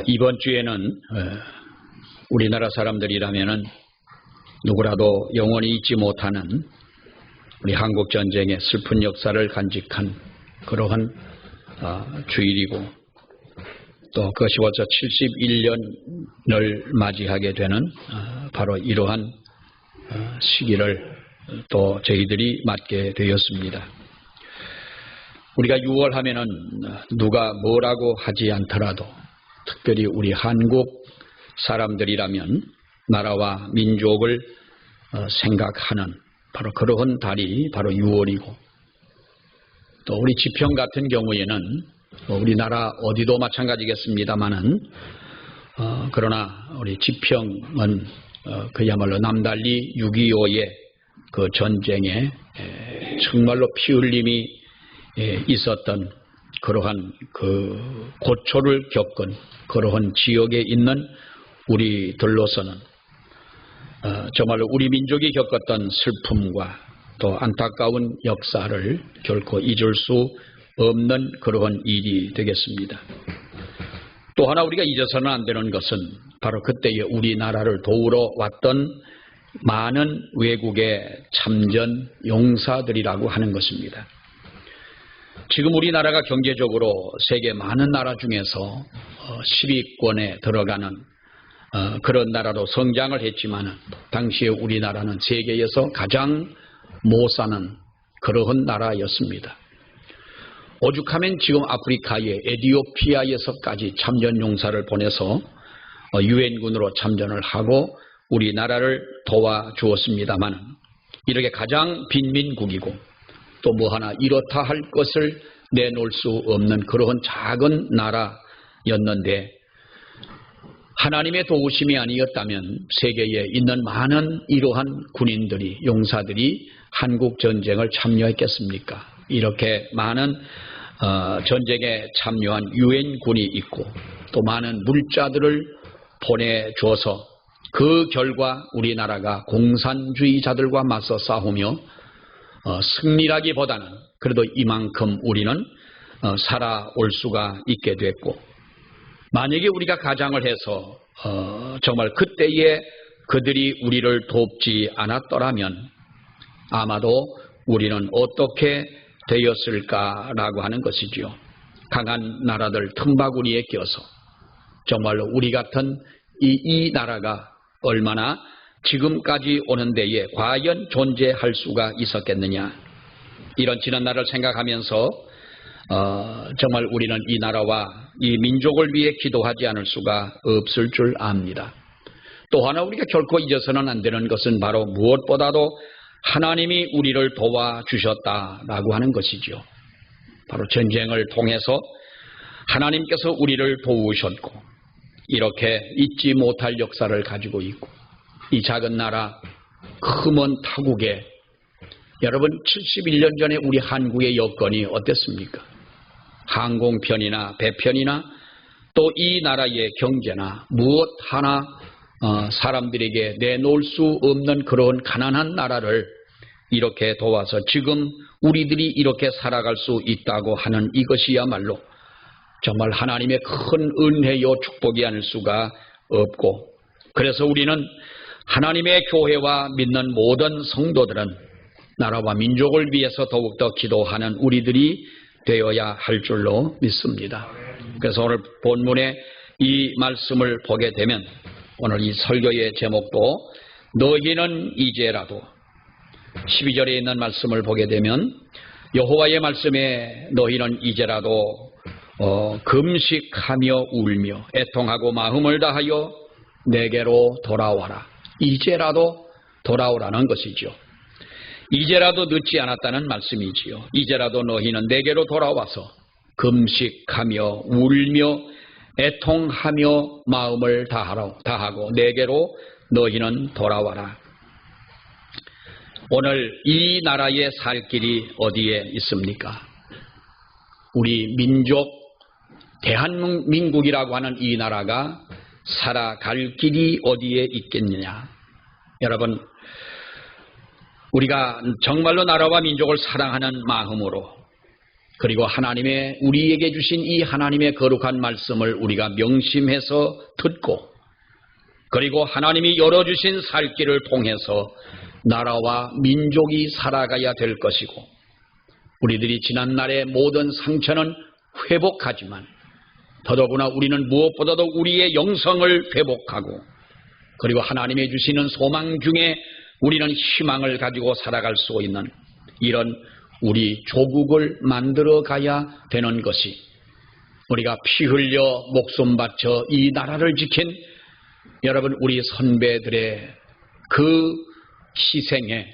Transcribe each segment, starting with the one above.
이번 주에는 우리나라 사람들이라면은 누구라도 영원히 잊지 못하는 우리 한국 전쟁의 슬픈 역사를 간직한 그러한 주일이고, 또 그것이 벌써 71년을 맞이하게 되는 바로 이러한 시기를 또 저희들이 맞게 되었습니다. 우리가 6월 하면은 누가 뭐라고 하지 않더라도 특별히 우리 한국 사람들이라면 나라와 민족을 생각하는 바로 그러한 달이 바로 6월이고, 또 우리 지평 같은 경우에는 우리나라 어디도 마찬가지겠습니다만은 그러나 우리 지평은 그야말로 남달리 6.25의 그 전쟁에 정말로 피 흘림이 있었던 그러한 그 고초를 겪은 그러한 지역에 있는 우리들로서는 정말로 우리 민족이 겪었던 슬픔과 또 안타까운 역사를 결코 잊을 수 없는 그러한 일이 되겠습니다. 또 하나 우리가 잊어서는 안 되는 것은 바로 그때의 우리나라를 도우러 왔던 많은 외국의 참전 용사들이라고 하는 것입니다. 지금 우리나라가 경제적으로 세계 많은 나라 중에서 10위권에 들어가는 그런 나라로 성장을 했지만 당시에 우리나라는 세계에서 가장 못 사는 그러한 나라였습니다. 오죽하면 지금 아프리카의 에티오피아에서까지 참전용사를 보내서 유엔군으로 참전을 하고 우리나라를 도와주었습니다만, 이렇게 가장 빈민국이고 또 뭐 하나 이렇다 할 것을 내놓을 수 없는 그러한 작은 나라였는데, 하나님의 도우심이 아니었다면 세계에 있는 많은 이러한 군인들이, 용사들이 한국 전쟁을 참여했겠습니까? 이렇게 많은 전쟁에 참여한 유엔군이 있고 또 많은 물자들을 보내줘서 그 결과 우리나라가 공산주의자들과 맞서 싸우며 승리라기보다는 그래도 이만큼 우리는 살아올 수가 있게 됐고, 만약에 우리가 가장을 해서 정말 그때에 그들이 우리를 돕지 않았더라면 아마도 우리는 어떻게 되었을까라고 하는 것이지요. 강한 나라들 틈바구니에 껴서 정말로 우리 같은 이 나라가 얼마나 지금까지 오는 데에 과연 존재할 수가 있었겠느냐, 이런 지난 날을 생각하면서 정말 우리는 이 나라와 이 민족을 위해 기도하지 않을 수가 없을 줄 압니다. 또 하나 우리가 결코 잊어서는 안 되는 것은 바로 무엇보다도 하나님이 우리를 도와주셨다라고 하는 것이죠. 바로 전쟁을 통해서 하나님께서 우리를 도우셨고, 이렇게 잊지 못할 역사를 가지고 있고, 이 작은 나라 그 먼 타국에 여러분 71년 전에 우리 한국의 여건이 어땠습니까? 항공편이나 배편이나 또 이 나라의 경제나 무엇 하나 사람들에게 내놓을 수 없는 그런 가난한 나라를 이렇게 도와서 지금 우리들이 이렇게 살아갈 수 있다고 하는 이것이야말로 정말 하나님의 큰 은혜요 축복이 아닐 수가 없고, 그래서 우리는 하나님의 교회와 믿는 모든 성도들은 나라와 민족을 위해서 더욱더 기도하는 우리들이 되어야 할 줄로 믿습니다. 그래서 오늘 본문의 이 말씀을 보게 되면 오늘 이 설교의 제목도 너희는 이제라도, 12절에 있는 말씀을 보게 되면 여호와의 말씀에 너희는 이제라도 금식하며 울며 애통하고 마음을 다하여 내게로 돌아와라. 이제라도 돌아오라는 것이죠. 이제라도 늦지 않았다는 말씀이지요. 이제라도 너희는 내게로 돌아와서 금식하며 울며 애통하며 마음을 다하고 내게로 너희는 돌아와라. 오늘 이 나라의 살 길이 어디에 있습니까? 우리 민족 대한민국이라고 하는 이 나라가 살아갈 길이 어디에 있겠느냐. 여러분, 우리가 정말로 나라와 민족을 사랑하는 마음으로 그리고 하나님의 우리에게 주신 이 하나님의 거룩한 말씀을 우리가 명심해서 듣고, 그리고 하나님이 열어주신 살 길을 통해서 나라와 민족이 살아가야 될 것이고, 우리들이 지난날의 모든 상처는 회복하지만 더더구나 우리는 무엇보다도 우리의 영성을 회복하고, 그리고 하나님이 주시는 소망 중에 우리는 희망을 가지고 살아갈 수 있는 이런 우리 조국을 만들어 가야 되는 것이, 우리가 피 흘려 목숨 바쳐 이 나라를 지킨 여러분 우리 선배들의 그 희생에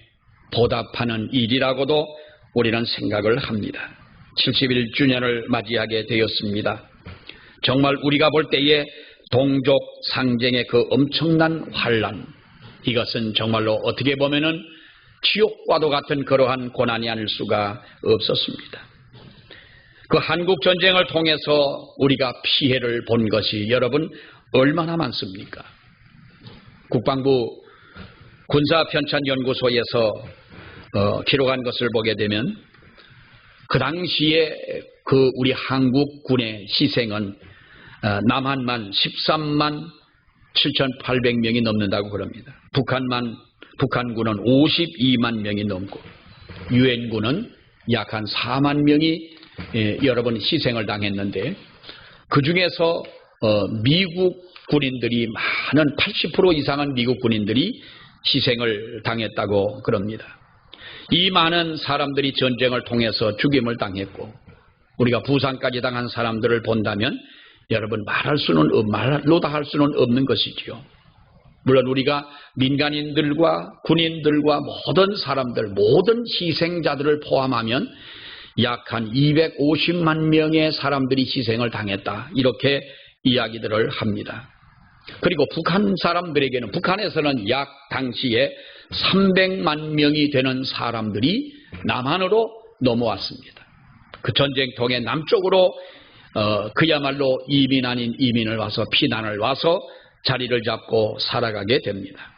보답하는 일이라고도 우리는 생각을 합니다. 71주년을 맞이하게 되었습니다. 정말 우리가 볼 때에 동족 상쟁의 그 엄청난 환란, 이것은 정말로 어떻게 보면은 지옥과도 같은 그러한 고난이 아닐 수가 없었습니다. 그 한국 전쟁을 통해서 우리가 피해를 본 것이 여러분 얼마나 많습니까? 국방부 군사편찬연구소에서 기록한 것을 보게 되면 그 당시에 그 우리 한국군의 희생은 남한만 13만 7,800명이 넘는다고 그럽니다. 북한군은 52만 명이 넘고, 유엔군은 약 한 4만 명이 여러분 희생을 당했는데, 그 중에서 미국 군인들이 많은 80% 이상은 미국 군인들이 희생을 당했다고 그럽니다. 이 많은 사람들이 전쟁을 통해서 죽임을 당했고, 우리가 부상까지 당한 사람들을 본다면 여러분 말로 다 할 수는 없는 것이지요. 물론 우리가 민간인들과 군인들과 모든 사람들, 모든 희생자들을 포함하면 약 한 250만 명의 사람들이 희생을 당했다, 이렇게 이야기들을 합니다. 그리고 북한 사람들에게는, 북한에서는 약 당시에 300만 명이 되는 사람들이 남한으로 넘어왔습니다. 그 전쟁통의 남쪽으로 그야말로 이민 아닌 이민을 와서, 피난을 와서 자리를 잡고 살아가게 됩니다.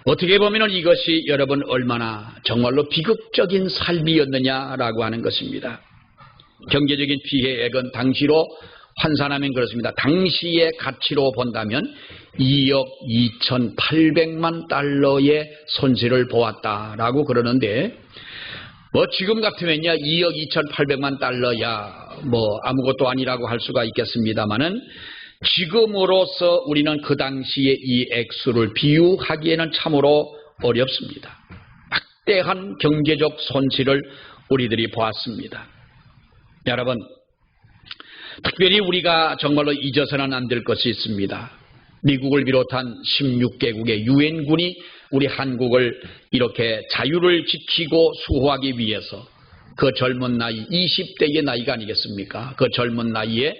어떻게 보면 이것이 여러분 얼마나 정말로 비극적인 삶이었느냐라고 하는 것입니다. 경제적인 피해액은 당시로 환산하면 그렇습니다. 당시의 가치로 본다면 2억 2,800만 달러의 손실을 보았다라고 그러는데, 지금 같으면야 2억 2,800만 달러야 아무것도 아니라고 할 수가 있겠습니다만은, 지금으로서 우리는 그 당시의 이 액수를 비유하기에는 참으로 어렵습니다. 막대한 경제적 손실을 우리들이 보았습니다. 여러분, 특별히 우리가 정말로 잊어서는 안 될 것이 있습니다. 미국을 비롯한 16개국의 유엔군이 우리 한국을 이렇게 자유를 지키고 수호하기 위해서 그 젊은 나이, 20대의 나이가 아니겠습니까? 그 젊은 나이에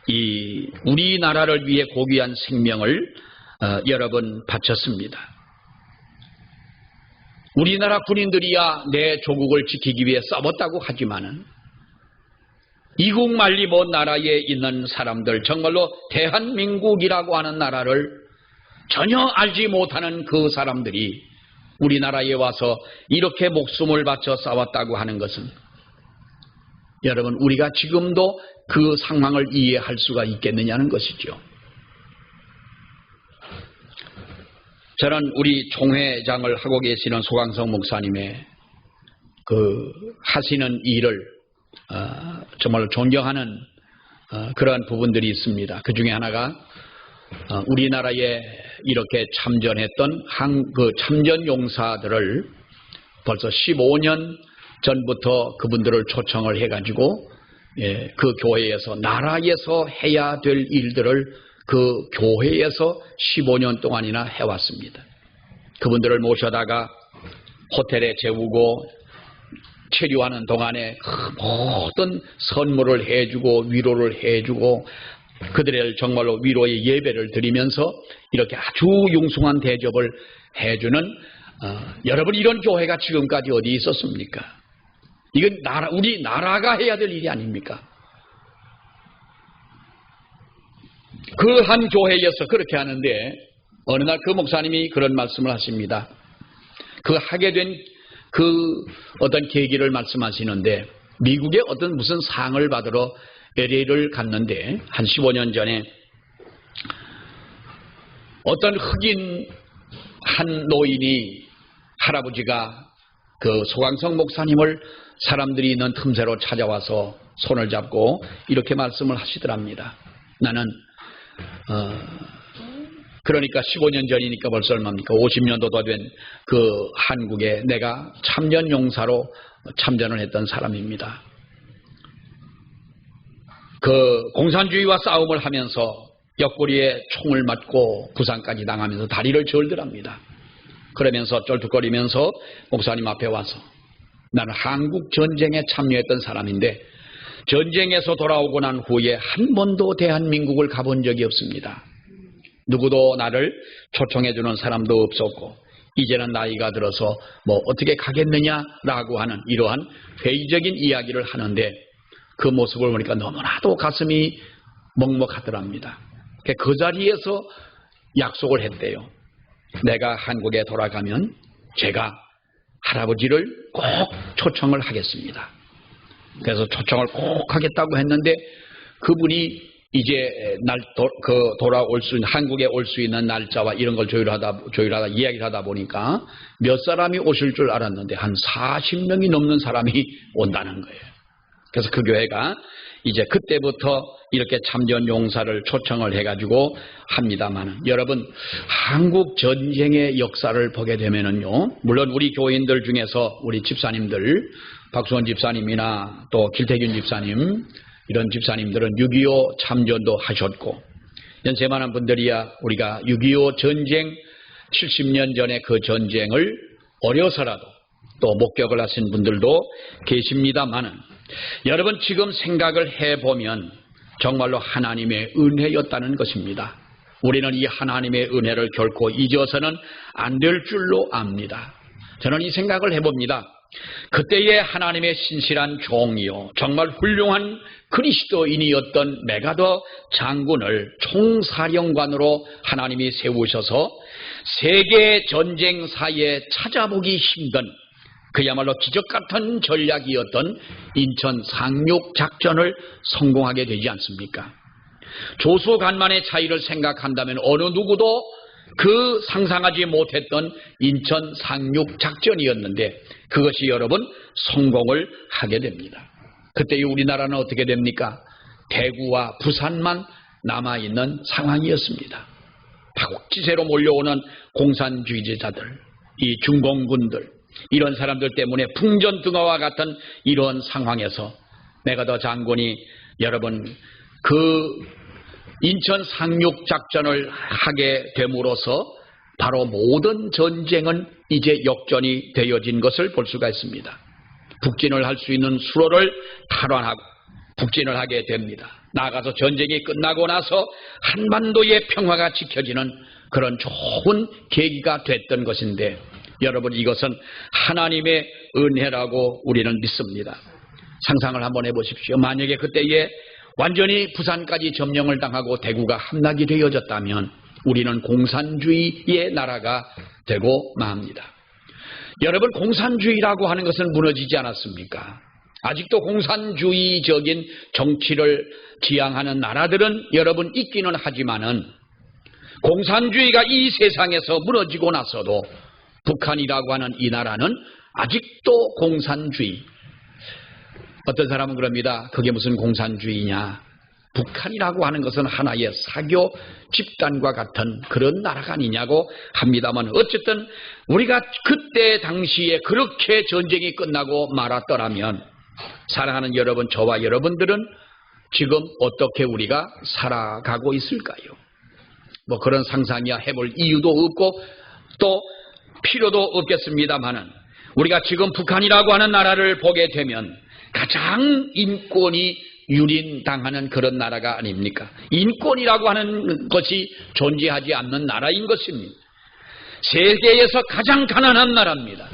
이 우리나라를 위해 고귀한 생명을 여러분 바쳤습니다. 우리나라 군인들이야 내 조국을 지키기 위해 싸웠다고 하지만은, 이국 말리 먼 나라에 있는 사람들, 정말로 대한민국이라고 하는 나라를 전혀 알지 못하는 그 사람들이 우리나라에 와서 이렇게 목숨을 바쳐 싸웠다고 하는 것은, 여러분 우리가 지금도 그 상황을 이해할 수가 있겠느냐는 것이죠. 저는 우리 총회장을 하고 계시는 소강성 목사님의 그 하시는 일을 정말 존경하는 그러한 부분들이 있습니다. 그 중에 하나가 우리나라에 이렇게 참전했던 그 참전용사들을 벌써 15년 전부터 그분들을 초청을 해가지고 그 교회에서, 나라에서 해야 될 일들을 그 교회에서 15년 동안이나 해왔습니다. 그분들을 모셔다가 호텔에 재우고 체류하는 동안에 모든 선물을 해주고 위로를 해주고 그들의 정말로 위로의 예배를 드리면서 이렇게 아주 융숭한 대접을 해주는 여러분, 이런 교회가 지금까지 어디 있었습니까? 이건 우리 나라가 해야 될 일이 아닙니까? 그 한 교회에서 그렇게 하는데 어느 날 그 목사님이 그런 말씀을 하십니다. 그 하게 된 그 어떤 계기를 말씀하시는데, 미국의 어떤 무슨 상을 받으러 LA를 갔는데 한 15년 전에 어떤 흑인 한 노인이 할아버지가 그 소강성 목사님을 사람들이 있는 틈새로 찾아와서 손을 잡고 이렇게 말씀을 하시더랍니다. 나는 그러니까 15년 전이니까 벌써 얼마입니까? 50년도 더 된 그 한국에 내가 참전 용사로 참전을 했던 사람입니다. 그 공산주의와 싸움을 하면서 옆구리에 총을 맞고 부상까지 당하면서 다리를 절더랍니다. 그러면서 쩔뚝거리면서 목사님 앞에 와서 나는 한국 전쟁에 참여했던 사람인데 전쟁에서 돌아오고 난 후에 한 번도 대한민국을 가본 적이 없습니다. 누구도 나를 초청해주는 사람도 없었고 이제는 나이가 들어서 뭐 어떻게 가겠느냐라고 하는 이러한 회의적인 이야기를 하는데 그 모습을 보니까 너무나도 가슴이 먹먹하더랍니다. 그 자리에서 약속을 했대요. 내가 한국에 돌아가면 제가 할아버지를 꼭 초청을 하겠습니다. 그래서 초청을 꼭 하겠다고 했는데 그분이 이제 돌아올 수 있는, 한국에 올 수 있는 날짜와 이런 걸 조율하다 이야기를 하다 보니까 몇 사람이 오실 줄 알았는데 한 40명이 넘는 사람이 온다는 거예요. 그래서 그 교회가 이제 그때부터 이렇게 참전 용사를 초청을 해가지고 합니다만, 여러분 한국 전쟁의 역사를 보게 되면은요, 물론 우리 교인들 중에서 우리 집사님들, 박수원 집사님이나 또 길태균 집사님, 이런 집사님들은 6.25 참전도 하셨고, 연세 많은 분들이야 우리가 6.25 전쟁 70년 전에 그 전쟁을 어려서라도 또 목격을 하신 분들도 계십니다만은, 여러분 지금 생각을 해보면 정말로 하나님의 은혜였다는 것입니다. 우리는 이 하나님의 은혜를 결코 잊어서는 안 될 줄로 압니다. 저는 이 생각을 해봅니다. 그때의 하나님의 신실한 종이요, 정말 훌륭한 그리스도인이었던 메가더 장군을 총사령관으로 하나님이 세우셔서 세계 전쟁사에 찾아보기 힘든 그야말로 기적같은 전략이었던 인천 상륙 작전을 성공하게 되지 않습니까? 조수간만의 차이를 생각한다면 어느 누구도 그 상상하지 못했던 인천 상륙 작전이었는데 그것이 여러분 성공을 하게 됩니다. 그때 우리나라는 어떻게 됩니까? 대구와 부산만 남아있는 상황이었습니다. 파국지세로 몰려오는 공산주의자들, 이 중공군들, 이런 사람들 때문에 풍전등화와 같은 이런 상황에서 메가더 장군이 여러분 그 인천 상륙 작전을 하게 됨으로써 바로 모든 전쟁은 이제 역전이 되어진 것을 볼 수가 있습니다. 북진을 할 수 있는 수로를 탈환하고 북진을 하게 됩니다. 나아가서 전쟁이 끝나고 나서 한반도의 평화가 지켜지는 그런 좋은 계기가 됐던 것인데, 여러분 이것은 하나님의 은혜라고 우리는 믿습니다. 상상을 한번 해보십시오. 만약에 그때에 완전히 부산까지 점령을 당하고 대구가 함락이 되어졌다면 우리는 공산주의의 나라가 되고 맙니다. 여러분 공산주의라고 하는 것은 무너지지 않았습니까? 아직도 공산주의적인 정치를 지향하는 나라들은 여러분 있기는 하지만은 공산주의가 이 세상에서 무너지고 나서도 북한이라고 하는 이 나라는 아직도 공산주의. 어떤 사람은 그럽니다. 그게 무슨 공산주의냐. 북한이라고 하는 것은 하나의 사교 집단과 같은 그런 나라가 아니냐고 합니다만, 어쨌든 우리가 그때 당시에 그렇게 전쟁이 끝나고 말았더라면 사랑하는 여러분, 저와 여러분들은 지금 어떻게 우리가 살아가고 있을까요? 뭐 그런 상상이야 해볼 이유도 없고 또 필요도 없겠습니다만은, 우리가 지금 북한이라고 하는 나라를 보게 되면 가장 인권이 유린당하는 그런 나라가 아닙니까? 인권이라고 하는 것이 존재하지 않는 나라인 것입니다. 세계에서 가장 가난한 나라입니다.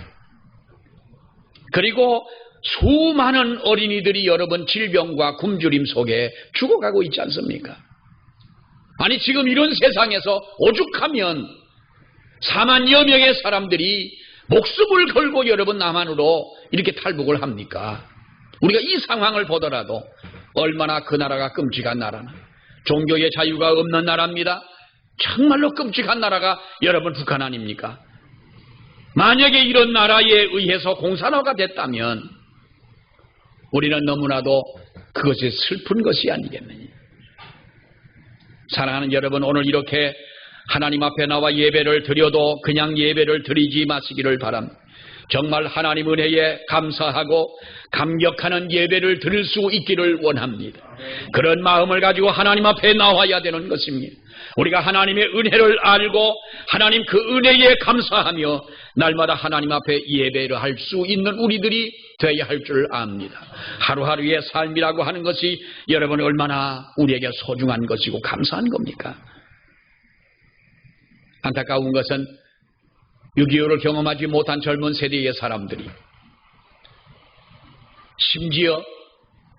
그리고 수많은 어린이들이 여러분 질병과 굶주림 속에 죽어가고 있지 않습니까? 아니 지금 이런 세상에서 오죽하면 4만여 명의 사람들이 목숨을 걸고 여러분 남한으로 이렇게 탈북을 합니까? 우리가 이 상황을 보더라도 얼마나 그 나라가 끔찍한 나라나. 종교의 자유가 없는 나라입니다. 정말로 끔찍한 나라가 여러분 북한 아닙니까? 만약에 이런 나라에 의해서 공산화가 됐다면 우리는 너무나도 그것이 슬픈 것이 아니겠느냐. 사랑하는 여러분, 오늘 이렇게 하나님 앞에 나와 예배를 드려도 그냥 예배를 드리지 마시기를 바랍니다. 정말 하나님 은혜에 감사하고 감격하는 예배를 드릴 수 있기를 원합니다. 그런 마음을 가지고 하나님 앞에 나와야 되는 것입니다. 우리가 하나님의 은혜를 알고 하나님 그 은혜에 감사하며 날마다 하나님 앞에 예배를 할 수 있는 우리들이 되어야 할 줄 압니다. 하루하루의 삶이라고 하는 것이 여러분 얼마나 우리에게 소중한 것이고 감사한 겁니까? 안타까운 것은 6.25를 경험하지 못한 젊은 세대의 사람들이 심지어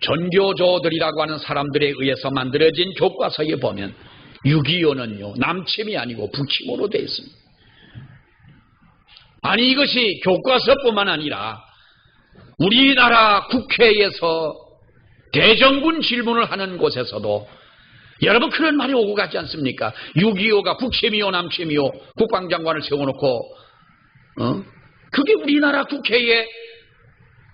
전교조들이라고 하는 사람들에 의해서 만들어진 교과서에 보면 6.25는요 남침이 아니고 북침으로 되어 있습니다. 아니 이것이 교과서뿐만 아니라 우리나라 국회에서 대정군 질문을 하는 곳에서도 여러분 그런 말이 오고 가지 않습니까? 6.25가 북침이요 남침이요 국방장관을 세워놓고 그게 우리나라 국회에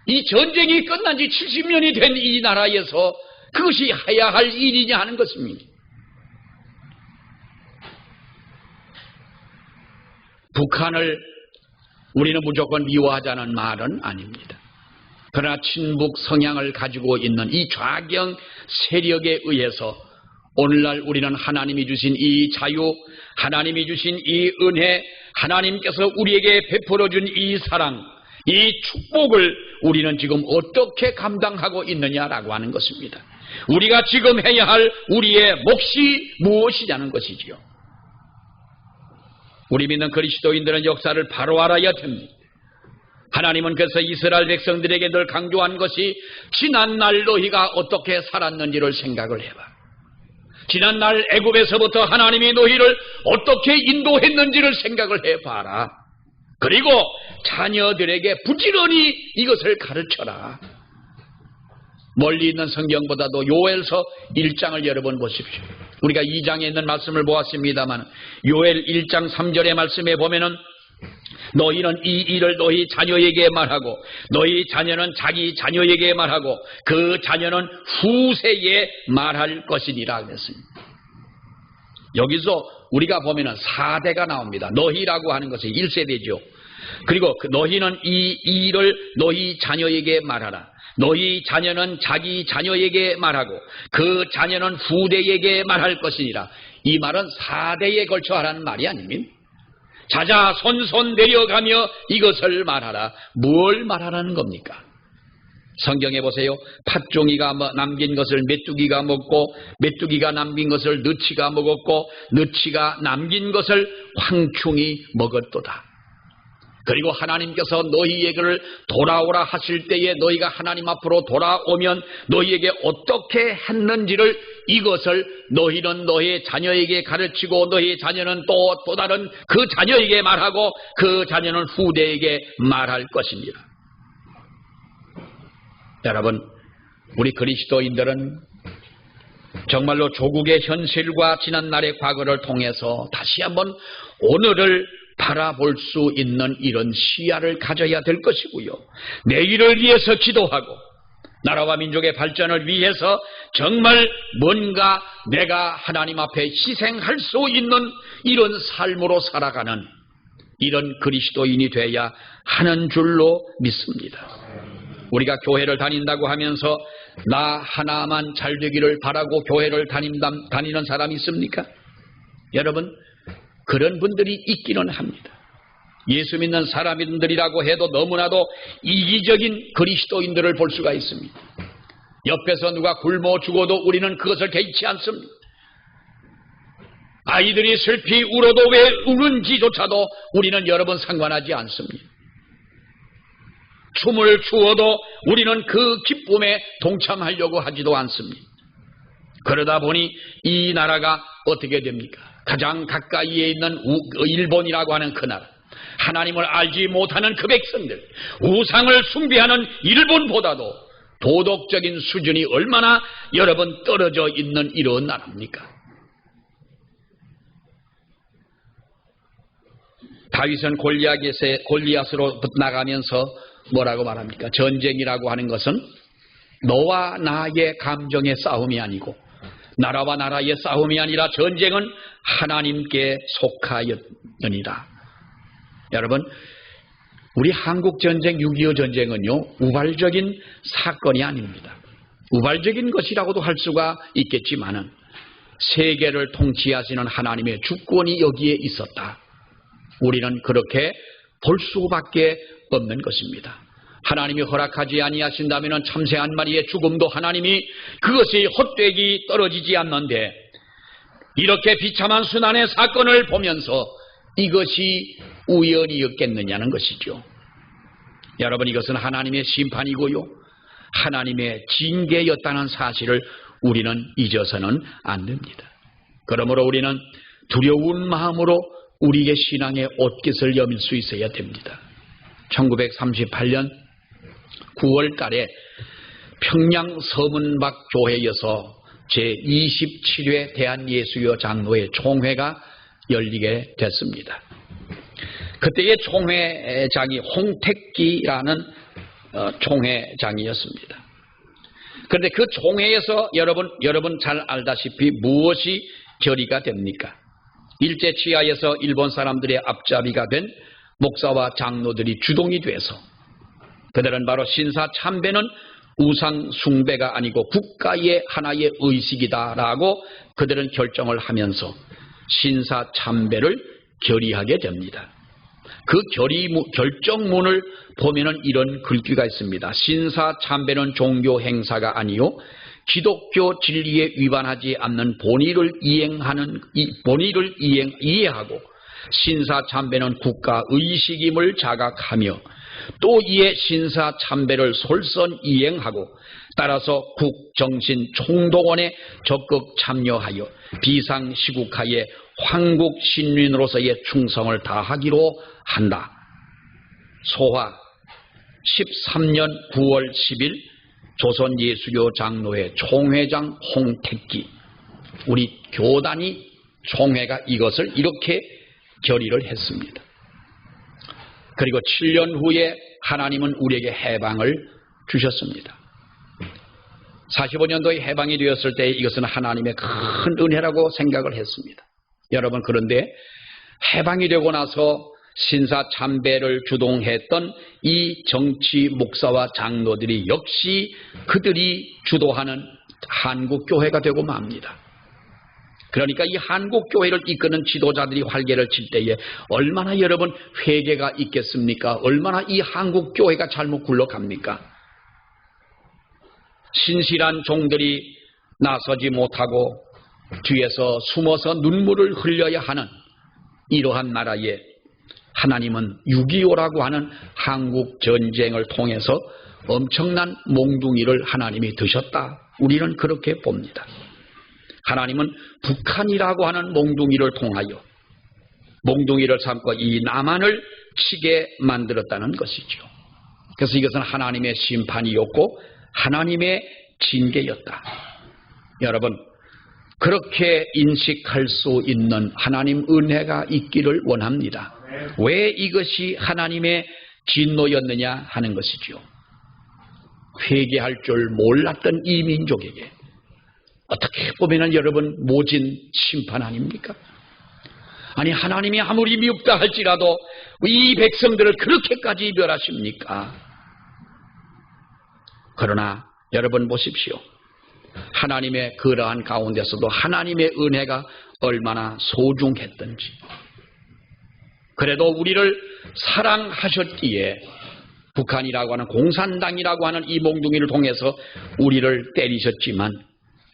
이 전쟁이 끝난 지 70년이 된 이 나라에서 그것이 해야 할 일이냐 하는 것입니다. 북한을 우리는 무조건 미워하자는 말은 아닙니다. 그러나 친북 성향을 가지고 있는 이 좌경 세력에 의해서 오늘날 우리는 하나님이 주신 이 자유, 하나님이 주신 이 은혜, 하나님께서 우리에게 베풀어준 이 사랑, 이 축복을 우리는 지금 어떻게 감당하고 있느냐라고 하는 것입니다. 우리가 지금 해야 할 우리의 몫이 무엇이냐는 것이지요. 우리 믿는 그리스도인들은 역사를 바로 알아야 됩니다. 하나님은 그래서 이스라엘 백성들에게 늘 강조한 것이 지난날 너희가 어떻게 살았는지를 생각을 해봐. 지난날 애굽에서부터 하나님이 너희를 어떻게 인도했는지를 생각을 해봐라. 그리고 자녀들에게 부지런히 이것을 가르쳐라. 멀리 있는 성경보다도 요엘서 1장을 여러분 보십시오. 우리가 2장에 있는 말씀을 보았습니다만 요엘 1장 3절의 말씀에 보면은 너희는 이 일을 너희 자녀에게 말하고 너희 자녀는 자기 자녀에게 말하고 그 자녀는 후세에 말할 것이니라 그랬습니다. 여기서 우리가 보면은 4대가 나옵니다. 너희라고 하는 것이 1세대죠. 그리고 너희는 이 일을 너희 자녀에게 말하라. 너희 자녀는 자기 자녀에게 말하고 그 자녀는 후대에게 말할 것이니라. 이 말은 4대에 걸쳐 하라는 말이 아닙니다. 자자 손손 내려가며 이것을 말하라. 뭘 말하라는 겁니까? 성경에 보세요. 팥종이가 남긴 것을 메뚜기가 먹고 메뚜기가 남긴 것을 너치가 먹었고 너치가 남긴 것을 황충이 먹었도다. 그리고 하나님께서 너희에게를 돌아오라 하실 때에 너희가 하나님 앞으로 돌아오면 너희에게 어떻게 했는지를 이것을 너희는 너희 자녀에게 가르치고 너희 자녀는 또 다른 그 자녀에게 말하고 그 자녀는 후대에게 말할 것입니다. 여러분, 우리 그리스도인들은 정말로 조국의 현실과 지난날의 과거를 통해서 다시 한번 오늘을 바라볼 수 있는 이런 시야를 가져야 될 것이고요. 내일을 위해서 기도하고 나라와 민족의 발전을 위해서 정말 뭔가 내가 하나님 앞에 희생할 수 있는 이런 삶으로 살아가는 이런 그리스도인이 돼야 하는 줄로 믿습니다. 우리가 교회를 다닌다고 하면서 나 하나만 잘 되기를 바라고 교회를 다니는 사람이 있습니까? 여러분, 그런 분들이 있기는 합니다. 예수 믿는 사람들이라고 해도 너무나도 이기적인 그리스도인들을 볼 수가 있습니다. 옆에서 누가 굶어 죽어도 우리는 그것을 개의치 않습니다. 아이들이 슬피 울어도 왜 우는지조차도 우리는 여러분 상관하지 않습니다. 춤을 추어도 우리는 그 기쁨에 동참하려고 하지도 않습니다. 그러다 보니 이 나라가 어떻게 됩니까? 가장 가까이에 있는 일본이라고 하는 그 나라, 하나님을 알지 못하는 그 백성들, 우상을 숭배하는 일본보다도 도덕적인 수준이 얼마나 여러분 떨어져 있는 이런 나라입니까? 다윗은 골리앗으로 나가면서 뭐라고 말합니까? 전쟁이라고 하는 것은 너와 나의 감정의 싸움이 아니고 나라와 나라의 싸움이 아니라 전쟁은 하나님께 속하였느니라. 여러분, 우리 한국 전쟁 6.25 전쟁은요, 우발적인 사건이 아닙니다. 우발적인 것이라고도 할 수가 있겠지만은 세계를 통치하시는 하나님의 주권이 여기에 있었다. 우리는 그렇게 볼 수밖에 없는 것입니다. 하나님이 허락하지 아니하신다면 참새 한 마리의 죽음도 하나님이 그것이 헛되기 떨어지지 않는데, 이렇게 비참한 순환의 사건을 보면서 이것이 우연이었겠느냐는 것이죠. 여러분, 이것은 하나님의 심판이고요, 하나님의 징계였다는 사실을 우리는 잊어서는 안 됩니다. 그러므로 우리는 두려운 마음으로 우리의 신앙의 옷깃을 여밀 수 있어야 됩니다. 1938년 9월 달에 평양 서문박 교회에서 제27회 대한예수교 장로회 총회가 열리게 됐습니다. 그때의 총회장이 홍택기라는 총회장이었습니다. 그런데 그 총회에서 여러분 잘 알다시피 무엇이 결의가 됩니까? 일제 치하에서 일본 사람들의 앞잡이가 된 목사와 장로들이 주동이 돼서 그들은 바로 신사 참배는 우상 숭배가 아니고 국가의 하나의 의식이다라고 그들은 결정을 하면서 신사 참배를 결의하게 됩니다. 그 결정문을 보면은 이런 글귀가 있습니다. 신사 참배는 종교 행사가 아니요 기독교 진리에 위반하지 않는 본의를 이해하고 신사 참배는 국가 의식임을 자각하며 또 이에 신사 참배를 솔선 이행하고 따라서 국정신 총동원에 적극 참여하여 비상시국하에 황국 신민으로서의 충성을 다하기로 한다. 소화 13년 9월 10일 조선예수교 장로회 총회장 홍택기, 우리 교단이 총회가 이것을 이렇게 결의를 했습니다. 그리고 7년 후에 하나님은 우리에게 해방을 주셨습니다. 45년도에 해방이 되었을 때 이것은 하나님의 큰 은혜라고 생각을 했습니다. 여러분, 그런데 해방이 되고 나서 신사 참배를 주동했던 이 정치 목사와 장로들이 역시 그들이 주도하는 한국교회가 되고 맙니다. 그러니까 이 한국교회를 이끄는 지도자들이 활개를 칠 때에 얼마나 여러분 회개가 있겠습니까? 얼마나 이 한국교회가 잘못 굴러갑니까? 신실한 종들이 나서지 못하고 뒤에서 숨어서 눈물을 흘려야 하는 이러한 나라에 하나님은 6.25라고 하는 한국 전쟁을 통해서 엄청난 몽둥이를 하나님이 드셨다. 우리는 그렇게 봅니다. 하나님은 북한이라고 하는 몽둥이를 통하여 몽둥이를 삼고 이 남한을 치게 만들었다는 것이죠. 그래서 이것은 하나님의 심판이었고 하나님의 징계였다. 여러분, 그렇게 인식할 수 있는 하나님 은혜가 있기를 원합니다. 왜 이것이 하나님의 진노였느냐 하는 것이죠. 회개할 줄 몰랐던 이 민족에게 어떻게 보면 여러분 모진 심판 아닙니까? 아니, 하나님이 아무리 미흡다 할지라도 이 백성들을 그렇게까지 멸하십니까? 그러나 여러분 보십시오. 하나님의 그러한 가운데서도 하나님의 은혜가 얼마나 소중했던지, 그래도 우리를 사랑하셨기에 북한이라고 하는 공산당이라고 하는 이 몽둥이를 통해서 우리를 때리셨지만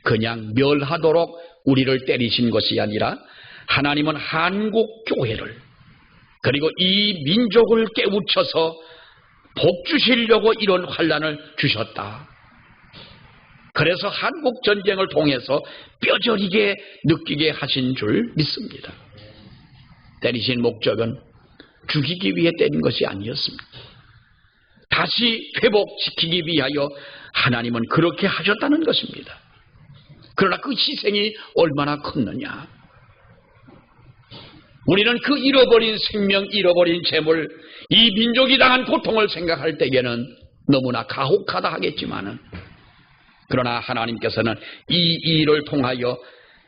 그냥 멸하도록 우리를 때리신 것이 아니라 하나님은 한국교회를 그리고 이 민족을 깨우쳐서 복 주시려고 이런 환난을 주셨다. 그래서 한국 전쟁을 통해서 뼈저리게 느끼게 하신 줄 믿습니다. 때리신 목적은 죽이기 위해 때린 것이 아니었습니다. 다시 회복시키기 위하여 하나님은 그렇게 하셨다는 것입니다. 그러나 그 희생이 얼마나 컸느냐. 우리는 그 잃어버린 생명, 잃어버린 재물, 이 민족이 당한 고통을 생각할 때에는 너무나 가혹하다 하겠지만은, 그러나 하나님께서는 이 일을 통하여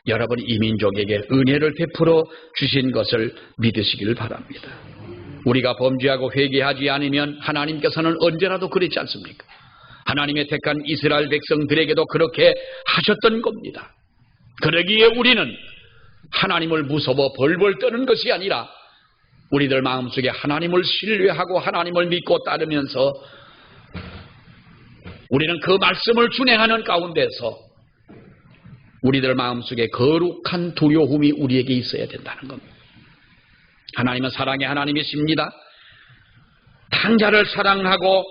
여러분 이 민족에게 은혜를 베풀어 주신 것을 믿으시기를 바랍니다. 우리가 범죄하고 회개하지 않으면 하나님께서는 언제라도 그랬지 않습니까? 하나님의 택한 이스라엘 백성들에게도 그렇게 하셨던 겁니다. 그러기에 우리는 하나님을 무서워 벌벌 떠는 것이 아니라 우리들 마음속에 하나님을 신뢰하고 하나님을 믿고 따르면서 우리는 그 말씀을 준행하는 가운데서 우리들 마음속에 거룩한 두려움이 우리에게 있어야 된다는 겁니다. 하나님은 사랑의 하나님이십니다. 당자를 사랑하고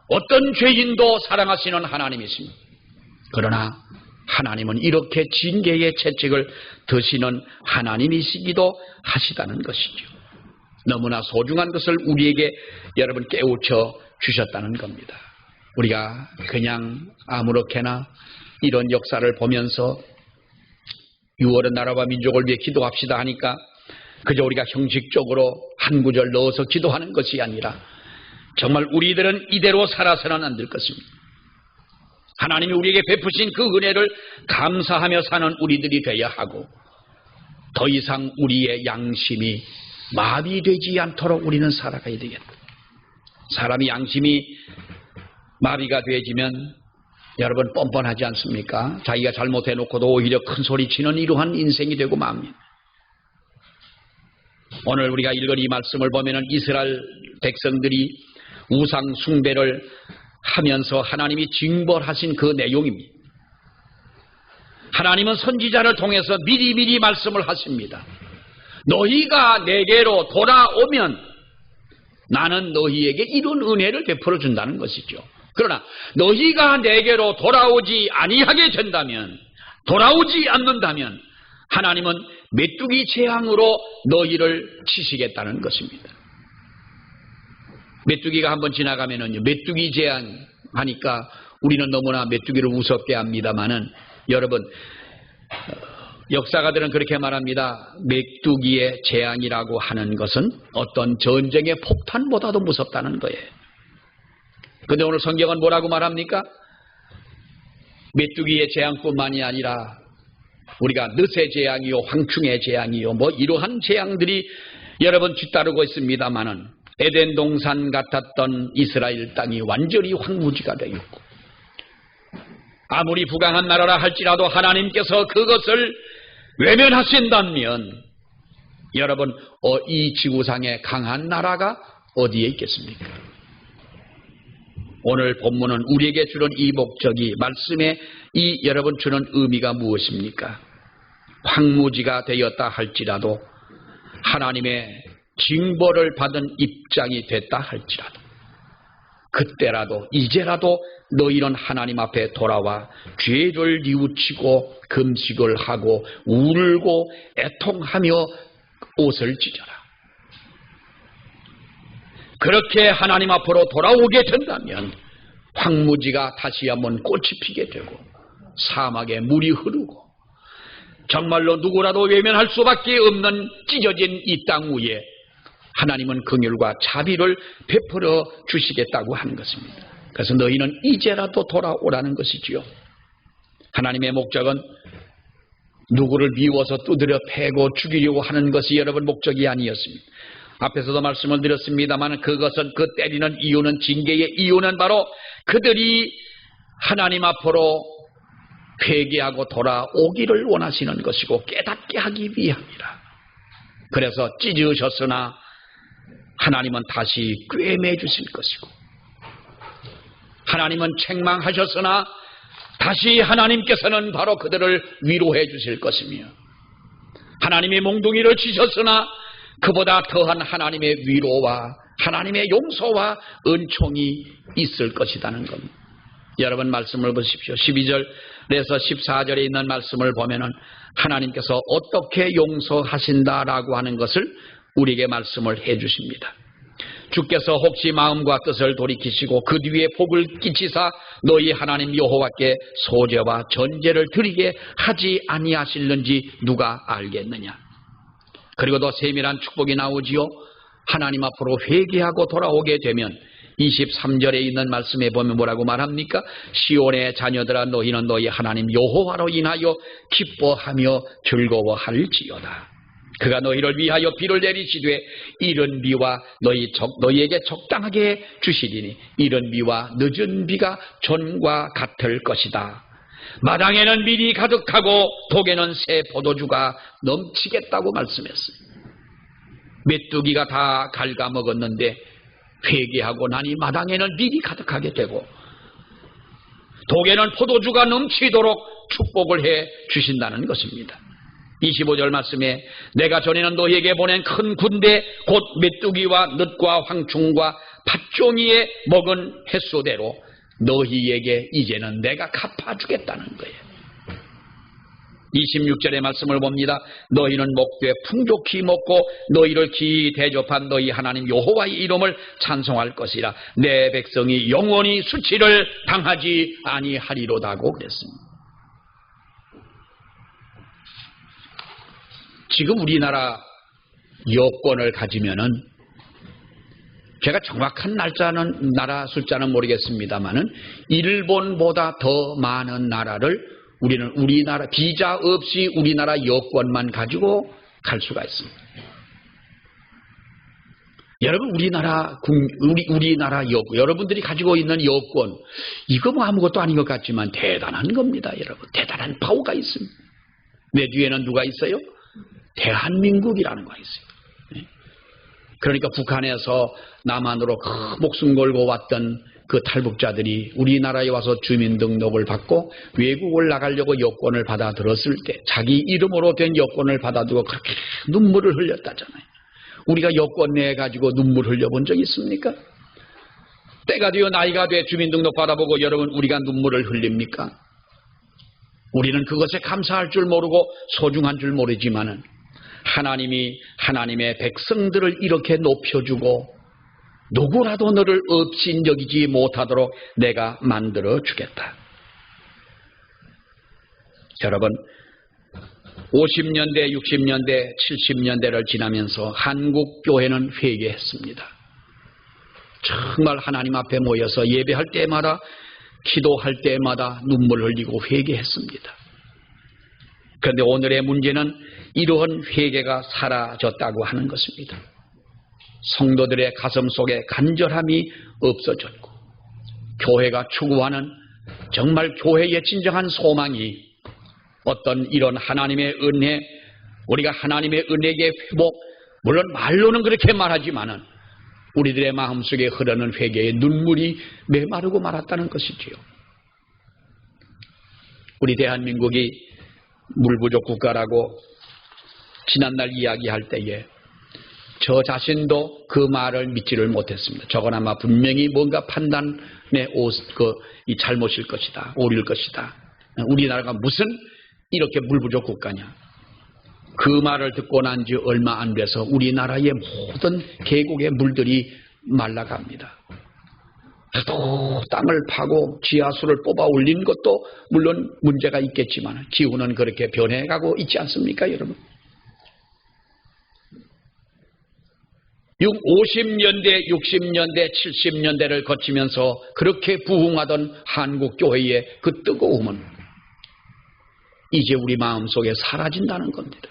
어떤 죄인도 사랑하시는 하나님이십니다. 그러나 하나님은 이렇게 징계의 채찍을 드시는 하나님이시기도 하시다는 것이죠. 너무나 소중한 것을 우리에게 여러분 깨우쳐 주셨다는 겁니다. 우리가 그냥 아무렇게나 이런 역사를 보면서 6월은 나라와 민족을 위해 기도합시다 하니까 그저 우리가 형식적으로 한 구절 넣어서 기도하는 것이 아니라 정말 우리들은 이대로 살아서는 안 될 것입니다. 하나님이 우리에게 베푸신 그 은혜를 감사하며 사는 우리들이 되어야 하고 더 이상 우리의 양심이 마비되지 않도록 우리는 살아가야 되겠다. 사람이 양심이 마비가 되어지면 여러분 뻔뻔하지 않습니까? 자기가 잘못해놓고도 오히려 큰 소리치는 이러한 인생이 되고 맙니다. 오늘 우리가 읽은 이 말씀을 보면은 이스라엘 백성들이 우상 숭배를 하면서 하나님이 징벌하신 그 내용입니다. 하나님은 선지자를 통해서 미리미리 말씀을 하십니다. 너희가 내게로 돌아오면 나는 너희에게 이런 은혜를 베풀어 준다는 것이죠. 그러나 너희가 내게로 돌아오지 아니하게 된다면, 돌아오지 않는다면 하나님은 메뚜기 재앙으로 너희를 치시겠다는 것입니다. 메뚜기가 한번 지나가면은요, 메뚜기 재앙 하니까 우리는 너무나 메뚜기를 우습게 합니다만은 여러분, 역사가들은 그렇게 말합니다. 메뚜기의 재앙이라고 하는 것은 어떤 전쟁의 폭탄보다도 무섭다는 거예요. 그런데 오늘 성경은 뭐라고 말합니까? 메뚜기의 재앙뿐만이 아니라 우리가 늑의 재앙이요, 황충의 재앙이요, 뭐 이러한 재앙들이 여러분 뒤따르고 있습니다만은 에덴 동산 같았던 이스라엘 땅이 완전히 황무지가 되어 있고 아무리 부강한 나라라 할지라도 하나님께서 그것을 외면하신다면 여러분 이 지구상에 강한 나라가 어디에 있겠습니까? 오늘 본문은 우리에게 주는 이 목적이 말씀에 이 여러분 주는 의미가 무엇입니까? 황무지가 되었다 할지라도 하나님의 징벌을 받은 입장이 됐다 할지라도 그때라도 이제라도 너희는 하나님 앞에 돌아와 죄를 뉘우치고 금식을 하고 울고 애통하며 옷을 찢어라. 그렇게 하나님 앞으로 돌아오게 된다면 황무지가 다시 한번 꽃이 피게 되고 사막에 물이 흐르고 정말로 누구라도 외면할 수밖에 없는 찢어진 이 땅 위에 하나님은 긍휼과 자비를 베풀어 주시겠다고 하는 것입니다. 그래서 너희는 이제라도 돌아오라는 것이지요. 하나님의 목적은 누구를 미워서 두드려 패고 죽이려고 하는 것이 여러분 목적이 아니었습니다. 앞에서도 말씀을 드렸습니다만 그것은 그 때리는 이유는 징계의 이유는 바로 그들이 하나님 앞으로 회개하고 돌아오기를 원하시는 것이고 깨닫게 하기 위함이라. 그래서 찢으셨으나 하나님은 다시 꿰매 주실 것이고 하나님은 책망하셨으나 다시 하나님께서는 바로 그들을 위로해 주실 것이며 하나님의 몽둥이를 치셨으나 그보다 더한 하나님의 위로와 하나님의 용서와 은총이 있을 것이라는 겁니다. 여러분 말씀을 보십시오. 12절에서 14절에 있는 말씀을 보면은 하나님께서 어떻게 용서하신다라고 하는 것을 우리에게 말씀을 해 주십니다. 주께서 혹시 마음과 뜻을 돌이키시고 그 뒤에 복을 끼치사 너희 하나님 여호와께 소제와 전제를 드리게 하지 아니하실는지 누가 알겠느냐. 그리고 더 세밀한 축복이 나오지요. 하나님 앞으로 회개하고 돌아오게 되면 23절에 있는 말씀에 보면 뭐라고 말합니까? 시온의 자녀들아 너희는 너희 하나님 여호와로 인하여 기뻐하며 즐거워할지어다. 그가 너희를 위하여 비를 내리시되 이른 비와 너희에게 적당하게 주시리니 이른 비와 늦은 비가 전과 같을 것이다. 마당에는 밀이 가득하고 독에는 새 포도주가 넘치겠다고 말씀했어요. 메뚜기가 다 갉아먹었는데 회개하고 나니 마당에는 밀이 가득하게 되고 독에는 포도주가 넘치도록 축복을 해 주신다는 것입니다. 25절 말씀에 내가 전에는 너희에게 보낸 큰 군대 곧 메뚜기와 늑과 황충과 팥종이에 먹은 횟수대로 너희에게 이제는 내가 갚아주겠다는 거예요. 26절의 말씀을 봅니다. 너희는 목되 풍족히 먹고 너희를 기이 대접한 너희 하나님 여호와의 이름을 찬송할 것이라. 내 백성이 영원히 수치를 당하지 아니하리로다고 그랬습니다. 지금 우리나라 여권을 가지면은 제가 정확한 나라 숫자는 모르겠습니다만은 일본보다 더 많은 나라를 우리나라 비자 없이 우리나라 여권만 가지고 갈 수가 있습니다. 여러분 우리나라 여권, 여러분들이 가지고 있는 여권 이거 뭐 아무것도 아닌 것 같지만 대단한 겁니다. 여러분 대단한 파워가 있습니다. 내 뒤에는 누가 있어요? 대한민국이라는 거 있어요. 그러니까 북한에서 남한으로 목숨 걸고 왔던 그 탈북자들이 우리나라에 와서 주민등록을 받고 외국을 나가려고 여권을 받아들었을 때 자기 이름으로 된 여권을 받아두고 그렇게 눈물을 흘렸다잖아요. 우리가 여권 내 가지고 눈물 흘려본 적 있습니까? 때가 되어 나이가 돼 주민등록 받아보고 여러분 우리가 눈물을 흘립니까? 우리는 그것에 감사할 줄 모르고 소중한 줄 모르지만은 하나님이 하나님의 백성들을 이렇게 높여주고 누구라도 너를 업신여기지 못하도록 내가 만들어 주겠다. 여러분 50년대, 60년대, 70년대를 지나면서 한국 교회는 회개했습니다. 정말 하나님 앞에 모여서 예배할 때마다 기도할 때마다 눈물 흘리고 회개했습니다. 그런데 오늘의 문제는 이러한 회개가 사라졌다고 하는 것입니다. 성도들의 가슴 속에 간절함이 없어졌고 교회가 추구하는 정말 교회의 진정한 소망이 어떤 이런 하나님의 은혜, 우리가 하나님의 은혜의 회복, 물론 말로는 그렇게 말하지만은 우리들의 마음속에 흐르는 회개의 눈물이 메마르고 말았다는 것이지요. 우리 대한민국이 물부족 국가라고 지난날 이야기할 때에 저 자신도 그 말을 믿지를 못했습니다. 저건 아마 분명히 뭔가 판단의 이 잘못일 것이다. 오릴 것이다. 우리나라가 무슨 이렇게 물부족 국가냐. 그 말을 듣고 난 지 얼마 안 돼서 우리나라의 모든 계곡의 물들이 말라갑니다. 또 땅을 파고 지하수를 뽑아 올린 것도 물론 문제가 있겠지만 기후는 그렇게 변해가고 있지 않습니까, 여러분? 50년대, 60년대, 70년대를 거치면서 그렇게 부흥하던 한국교회의 그 뜨거움은 이제 우리 마음속에 사라진다는 겁니다.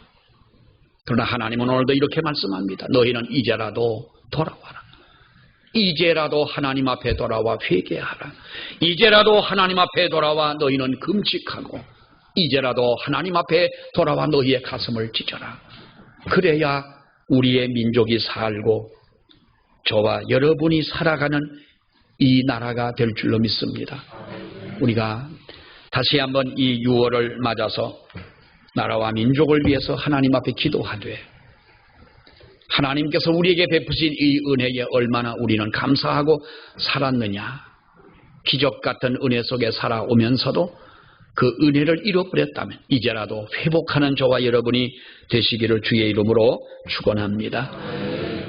그러나 하나님은 오늘도 이렇게 말씀합니다. 너희는 이제라도 돌아와라. 이제라도 하나님 앞에 돌아와 회개하라. 이제라도 하나님 앞에 돌아와 너희는 금식하고 이제라도 하나님 앞에 돌아와 너희의 가슴을 찢어라. 그래야 우리의 민족이 살고 저와 여러분이 살아가는 이 나라가 될 줄로 믿습니다. 우리가 다시 한번 이 6월을 맞아서 나라와 민족을 위해서 하나님 앞에 기도하되 하나님께서 우리에게 베푸신 이 은혜에 얼마나 우리는 감사하고 살았느냐. 기적 같은 은혜 속에 살아오면서도 그 은혜를 잃어버렸다면 이제라도 회복하는 저와 여러분이 되시기를 주의 이름으로 축원합니다.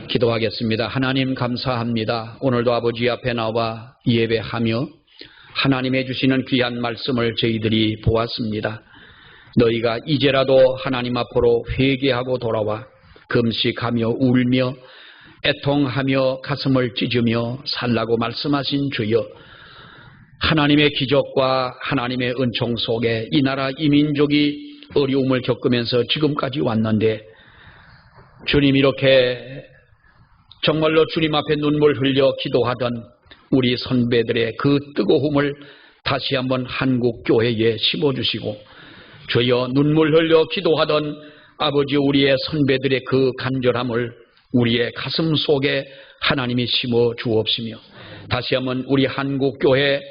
기도하겠습니다. 하나님 감사합니다. 오늘도 아버지 앞에 나와 예배하며 하나님의 주시는 귀한 말씀을 저희들이 보았습니다. 너희가 이제라도 하나님 앞으로 회개하고 돌아와 금식하며 울며 애통하며 가슴을 찢으며 살라고 말씀하신 주여, 하나님의 기적과 하나님의 은총 속에 이 나라 이 민족이 어려움을 겪으면서 지금까지 왔는데, 주님 이렇게 정말로 주님 앞에 눈물 흘려 기도하던 우리 선배들의 그 뜨거움을 다시 한번 한국 교회에 심어주시고, 주여 눈물 흘려 기도하던 아버지 우리의 선배들의 그 간절함을 우리의 가슴 속에 하나님이 심어 주옵시며, 다시 한번 우리 한국 교회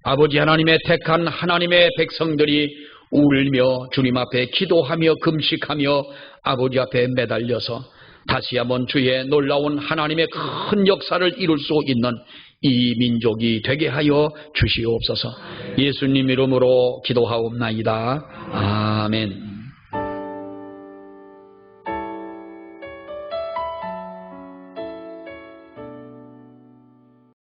아버지 하나님의 택한 하나님의 백성들이 울며 주님 앞에 기도하며 금식하며 아버지 앞에 매달려서 다시 한번 주의 놀라운 하나님의 큰 역사를 이룰 수 있는 이 민족이 되게 하여 주시옵소서. 예수님 이름으로 기도하옵나이다. 아멘.